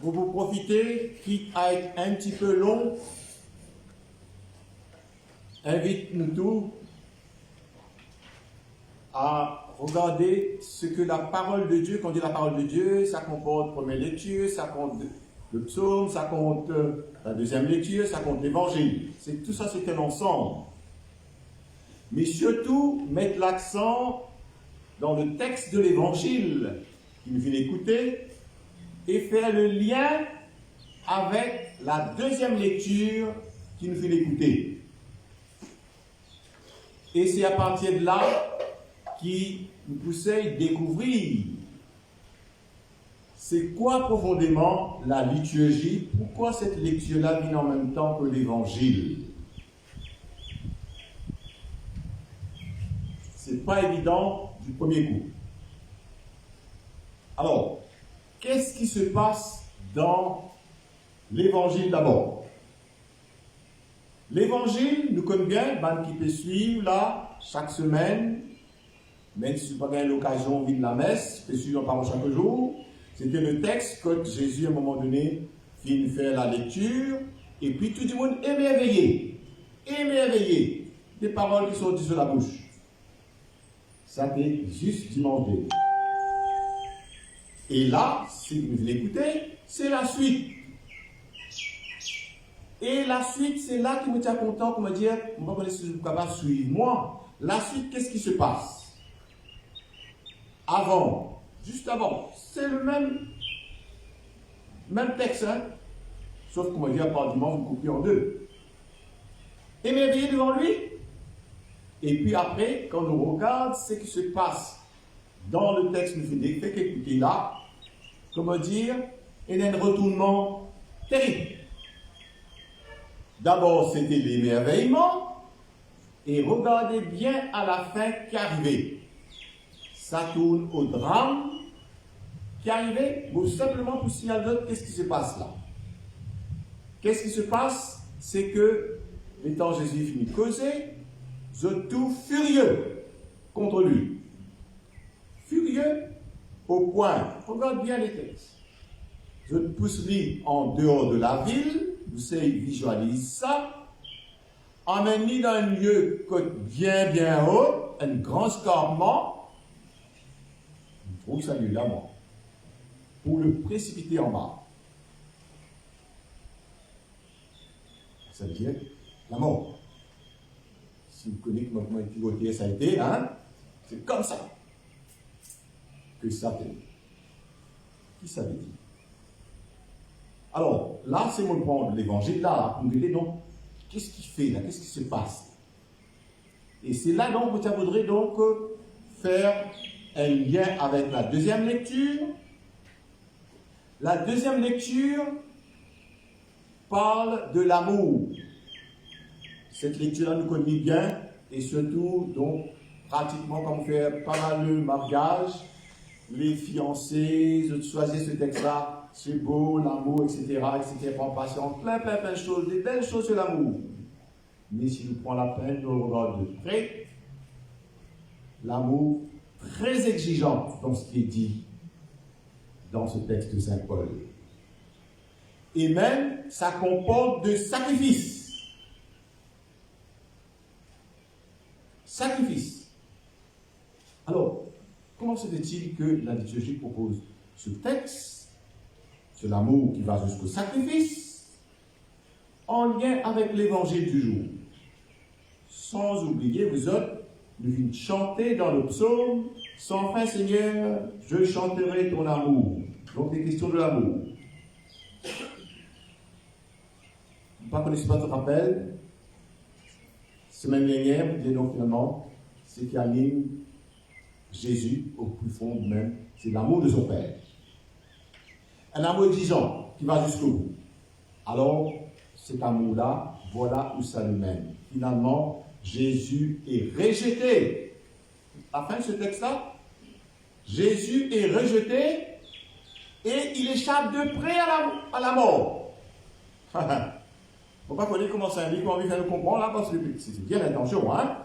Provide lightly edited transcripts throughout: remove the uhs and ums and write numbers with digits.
pour vous profiter, quitte à être un petit peu long, invite-nous tous à regarder ce que la parole de Dieu, quand on dit la parole de Dieu, ça comporte première lecture, ça compte le psaume, ça compte la deuxième lecture, ça compte l'évangile. Tout ça, c'est un ensemble. Mais surtout, mettre l'accent dans le texte de l'évangile qui nous vient d'écouter et faire le lien avec la deuxième lecture qui nous vient d'écouter. Et c'est à partir de là qui nous poussait à découvrir c'est quoi profondément la liturgie, pourquoi cette lecture-là vient en même temps que l'évangile. C'est pas évident du premier coup. Alors, qu'est-ce qui se passe dans l'évangile d'abord? L'évangile, nous connaissons bien, ben, qui peut suivre là, chaque semaine, même si vous n'avez pas l'occasion de vivre la messe, peut suivre en parole chaque jour. C'était le texte que Jésus, à un moment donné, finit de faire la lecture, et puis tout le monde est émerveillé des paroles qui sont dites de la bouche. Ça fait juste dimanche dernier. Et là, si vous l'écoutez, c'est la suite. Et la suite, c'est là qu'il me tient content pour me dire, on va connaître si vous êtes capable de suivre moi. La suite, qu'est-ce qui se passe? Avant, juste avant, c'est le même texte, hein? Sauf qu'on va dire par dimanche, vous coupez en deux. Émerveillé devant lui. Et puis après, quand on regarde ce qui se passe dans le texte, nous fait qu'écouter là, comment dire, il y a un retournement terrible. D'abord, c'était l'émerveillement, et regardez bien à la fin qui arrivait. Ça tourne au drame qui arrivait, ou simplement pour signaler qu'est-ce qui se passe là. Qu'est-ce qui se passe? C'est que, étant Jésus finit de causer, je tout furieux contre lui. Furieux au point, regarde bien les textes. Je te pousserai en dehors de la ville, vous savez, visualise ça, emmène-le dans un lieu bien haut, un grand escarpement, je trouve ça lieu là, moi, pour le précipiter en bas. Ça veut dire la mort. Si vous connaissez comment pivoter ça a été, hein, c'est comme ça que ça fait. Qui ça veut dire? Alors, là, c'est mon point de l'évangile, là, vous me dites donc, qu'est-ce qu'il fait là? Qu'est-ce qui se passe? Et c'est là donc que ça voudrait donc faire un lien avec la deuxième lecture. La deuxième lecture parle de l'amour. Cette lecture-là nous connaît bien, et surtout, donc, pratiquement, quand on fait pas mal de mariage, les fiancés, je choisis ce texte-là, c'est beau, l'amour, etc., prendre patience, plein de choses, des belles choses sur l'amour. Mais si nous prenons la peine de regarder de près, l'amour très exigeant dans ce qui est dit dans ce texte de Saint Paul. Et même, ça comporte de sacrifices. Sacrifice. Alors, comment se fait-il que la liturgie propose ce texte, c'est l'amour qui va jusqu'au sacrifice, en lien avec l'évangile du jour? Sans oublier, vous autres, nous venons chanter dans le psaume, sans fin Seigneur, je chanterai ton amour. Donc, des questions de l'amour. Vous ne connaissez pas ce rappel? Semaine dernière, vous dites donc finalement, ce qui anime Jésus au plus fond de même, c'est l'amour de son Père. Un amour exigeant qui va jusqu'au bout. Alors, cet amour-là, voilà où ça le mène. Finalement, Jésus est rejeté. À la fin de ce texte-là, Jésus est rejeté et il échappe de près à la mort. Il ne faut pas connaître comment ça indique, on va faire le comprendre là, parce que c'est bien l'intention, hein.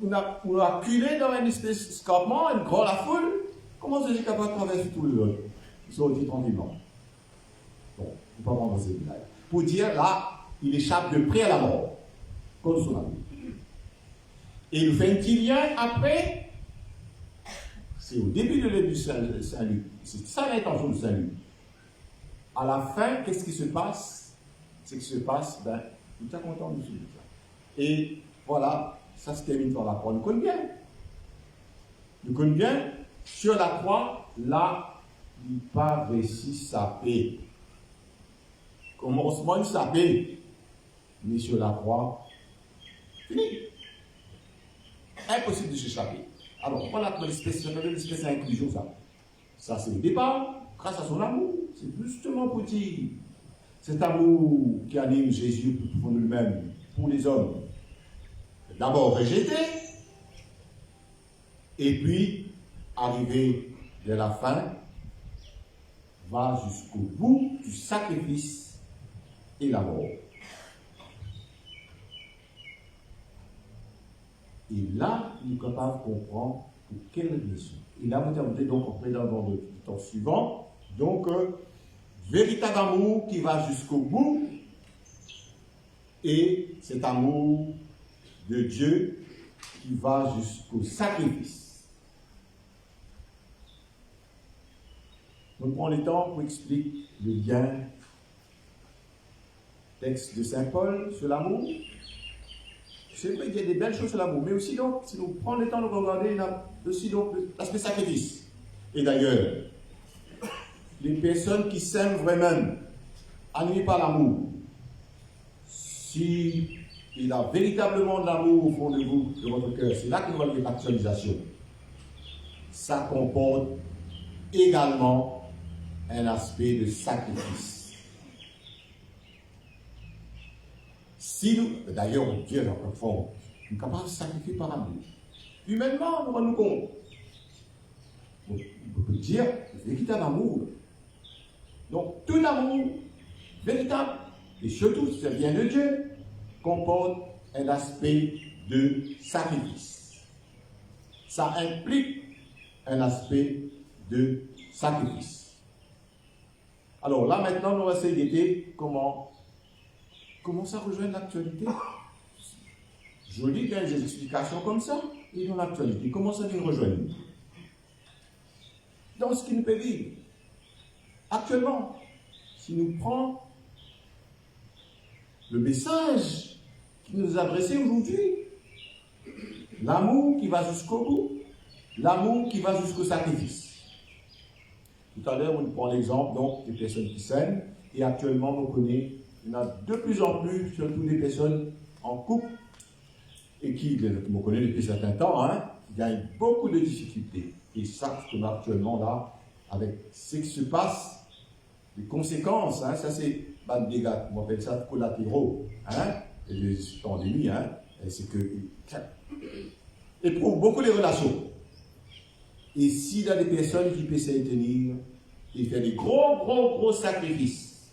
On a culé dans un espèce d'escarpement, une grande la foule. Comment Jésus est capable de traverser tout le monde? Ils sont dit tranquillement. Bon, on peut pas prendre ces détails. Pour dire, là, il échappe de près à la mort, comme son ami. Et il fait un petit lien après. C'est au début de l'œuvre du Saint-Luc. C'est ça l'intention du Saint-Luc. À la fin, qu'est-ce qui se passe? Ce qui se passe, ben, tout est content de ça. Et voilà, ça se termine par la croix. Nous connaissons bien. Nous connaissons bien, sur la croix, là, il n'a pas réussi sa paix. Commencement de sa paix. Mais sur la croix, fini. Impossible de s'échapper. Alors, voilà l'espèce d'inclusion, ça. Ça, c'est le départ, grâce à son amour. C'est justement pour dire cet amour qui anime Jésus pour lui-même, pour les hommes. D'abord rejeté, et puis, arrivé vers la fin, va jusqu'au bout du sacrifice et la mort. Et là, il est capable de comprendre pour quelle raison. Et là, vous avez donc après dans le temps suivant, donc, véritable amour qui va jusqu'au bout, et cet amour de Dieu qui va jusqu'au sacrifice. On prend le temps pour expliquer le lien texte de Saint Paul sur l'amour. C'est vrai qu'il y a des belles choses sur l'amour, mais aussi donc, si nous prenons le temps de regarder, il y a aussi donc l'aspect sacrifice. Et d'ailleurs, les personnes qui s'aiment vraiment, animées par l'amour, si il y a véritablement de l'amour au fond de vous, de votre cœur, c'est là que nous voyons l'actualisation. Ça comporte également un aspect de sacrifice. Si nous, d'ailleurs, Dieu est encore fort, nous sommes capables de sacrifier par amour. Humainement, nous rendons compte. On peut dire véritable amour. Donc, tout l'amour véritable, et surtout si ça vient de Dieu, comporte un aspect de sacrifice. Ça implique un aspect de sacrifice. Alors là, maintenant, nous allons essayer d'aider comment ça rejoint l'actualité. Je lis bien des explications comme ça, et dans l'actualité, comment ça vient rejoindre? Dans ce qui nous peut vivre. Actuellement, si nous prenons le message qui nous est adressé aujourd'hui, l'amour qui va jusqu'au bout, l'amour qui va jusqu'au sacrifice. Tout à l'heure, on prend l'exemple donc des personnes qui s'aiment, et actuellement, on connaît, il y en a de plus en plus, surtout des personnes en couple, et qui, on connaît depuis un certain temps, qui gagnent beaucoup de difficultés. Et ça, ce qu'on a actuellement là, avec ce qui se passe, les conséquences, ça c'est pas de dégâts, on appelle ça collatéraux, et les pandémies, c'est que éprouvent beaucoup les relations. Et s'il y a des personnes qui peuvent s'y tenir, et faire des gros sacrifices,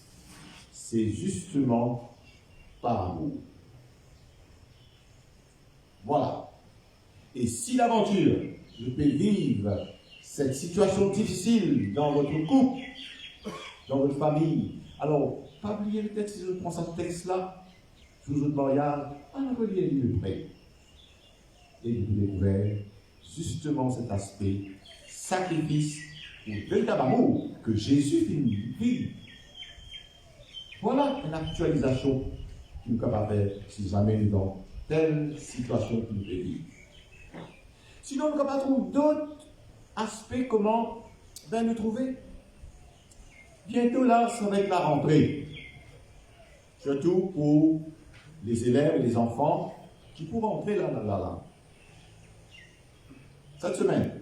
c'est justement par amour. Voilà. Et si l'aventure, je peux vivre cette situation difficile dans votre couple, dans votre famille, alors, pas oublier le texte, si je prends ce texte-là, sous votre mariage, reliez le près. Et vous découvrez justement cet aspect sacrifice ou véritable amour que Jésus vit. Voilà une actualisation qui nous capable de faire si nous amène dans telle situation que nous vivons. Sinon, nous capable de trouver d'autres aspects comment nous trouver. Bientôt là, ça va être la rentrée. Surtout pour les élèves et les enfants qui pourront entrer là. Cette semaine.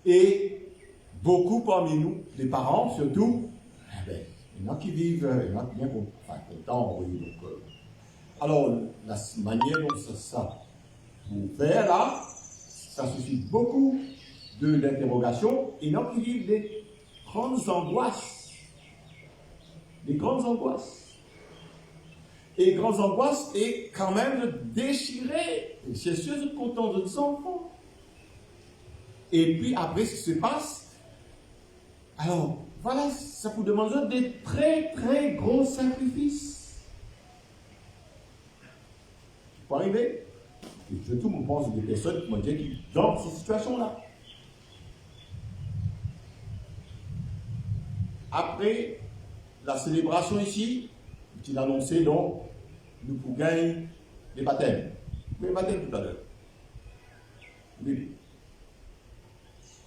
Et beaucoup parmi nous, les parents surtout, il y en a qui vivent, il y en a qui bien contents. Oui, donc, alors, la manière dont ça pour faire là, ça suscite beaucoup d'interrogations. Et il y en a qui vivent des grandes angoisses. Des grandes angoisses. Et grandes angoisses et quand même de déchirer. Et c'est sûr, vous êtes content de vos enfants. Et puis après, ce qui se passe, alors, voilà, ça vous demande des très très gros sacrifices. Pour arriver, et surtout, je pense des personnes qui m'ont dit qui dans ces situations-là. Après la célébration ici, il a annoncé donc, nous pouvons gagner les baptêmes. Les baptêmes tout à l'heure. Oui.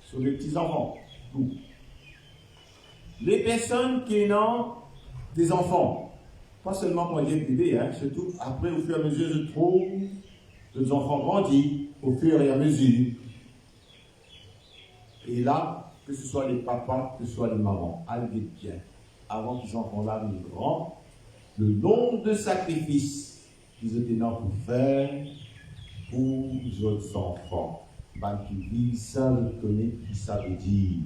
Sur les petits-enfants. Tout. Les personnes qui ont des enfants, pas seulement pour les bébés, hein, surtout après, au fur et à mesure, je trouve que les enfants grandissent au fur et à mesure. Et là, que ce soit les papas, que ce soit les mamans, allez bien, avant que les enfants-là deviennent grands, le nombre de sacrifices qu'ils étaient là pour faire pour les autres enfants. Ben, qui vivent ça, je connais qui ça veut dire.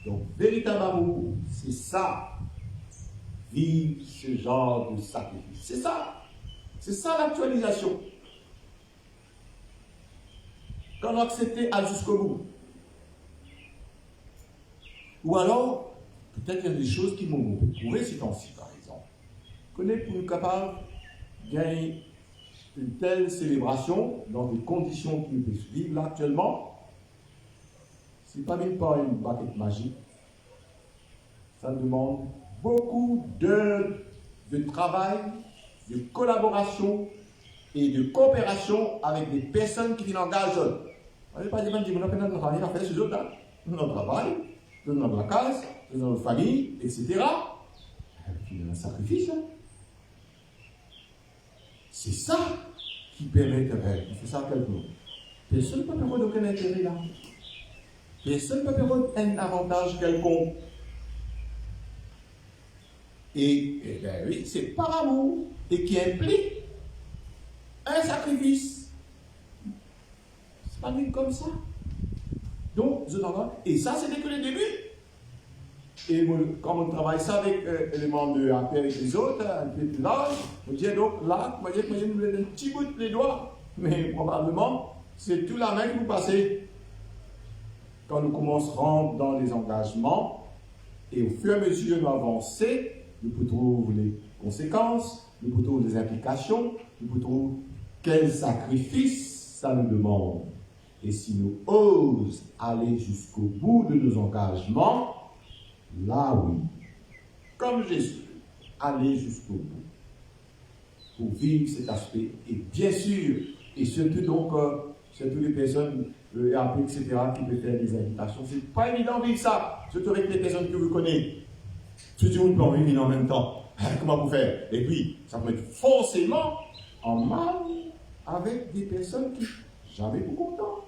Donc, véritable amour, c'est ça. Vivre ce genre de sacrifice. C'est ça. C'est ça l'actualisation. Quand on accepte à jusqu'au bout. Ou alors, peut-être qu'il y a des choses qui m'ont trouvé ces temps-ci, par exemple. Connaître pour nous capables de gagner une telle célébration dans des conditions qui nous peuvent vivre là actuellement. Ce n'est pas même pas une baguette magique. Ça demande beaucoup d'heures de travail, de collaboration et de coopération avec des personnes qui engagent. On ne pas dire que nous avons fait ce autres, notre travail, dans la case, dans notre famille, etc. Il y a un sacrifice. C'est ça qui permet de faire. Il fait ça à quelqu'un. Personne ne peut avoir aucun intérêt là. Personne ne peut avoir un avantage quelconque. Et bien oui, c'est par amour et qui implique un sacrifice. C'est pas même comme ça. Donc, je t'entends. Et ça, c'était que le début. Et quand on travaille ça avec les membres de AP, avec les autres, un peu plus large, on dit donc là, vous voyez, vous me donnez un petit bout de les doigts, mais probablement, c'est tout la main que vous passez. Quand nous commencerons dans les engagements, et au fur et à mesure nous avançons, nous pouvons trouver les conséquences, nous pouvons trouver les implications, nous pouvons trouver quel sacrifice ça nous demande. Et si nous osons aller jusqu'au bout de nos engagements, là oui, comme Jésus, aller jusqu'au bout pour vivre cet aspect. Et bien sûr, et surtout donc, surtout les personnes, le RP, etc., qui peuvent faire des invitations, c'est pas évident de vivre ça, surtout avec les personnes que vous connaissez. Tout le monde peut vivre en même temps. Comment vous faire? Et puis, ça peut être forcément en mal avec des personnes qui jamais vous content.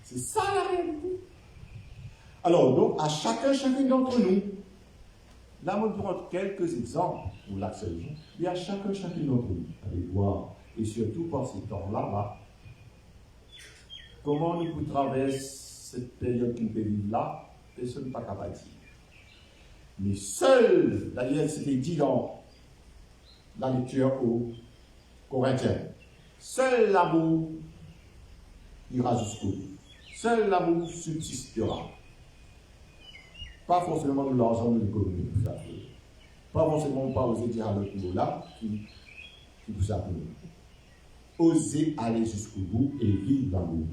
C'est ça la réalité. Alors, donc, à chacune d'entre nous, là, on prend quelques exemples pour l'accès. Et à chacune d'entre nous, allez voir, et surtout par ces temps-là, comment nous pouvons traverser cette période qui nous fait vivre là, personne n'est pas capable de dire. Mais seul, d'ailleurs, c'était dit dans la lecture aux Corinthiens, seul l'amour ira jusqu'au bout. Seul l'amour subsistera. Pas forcément de l'argent de l'économie, pas forcément pas oser dire à l'autre mot là, qui vous appelle. Oser aller jusqu'au bout et vivre l'amour.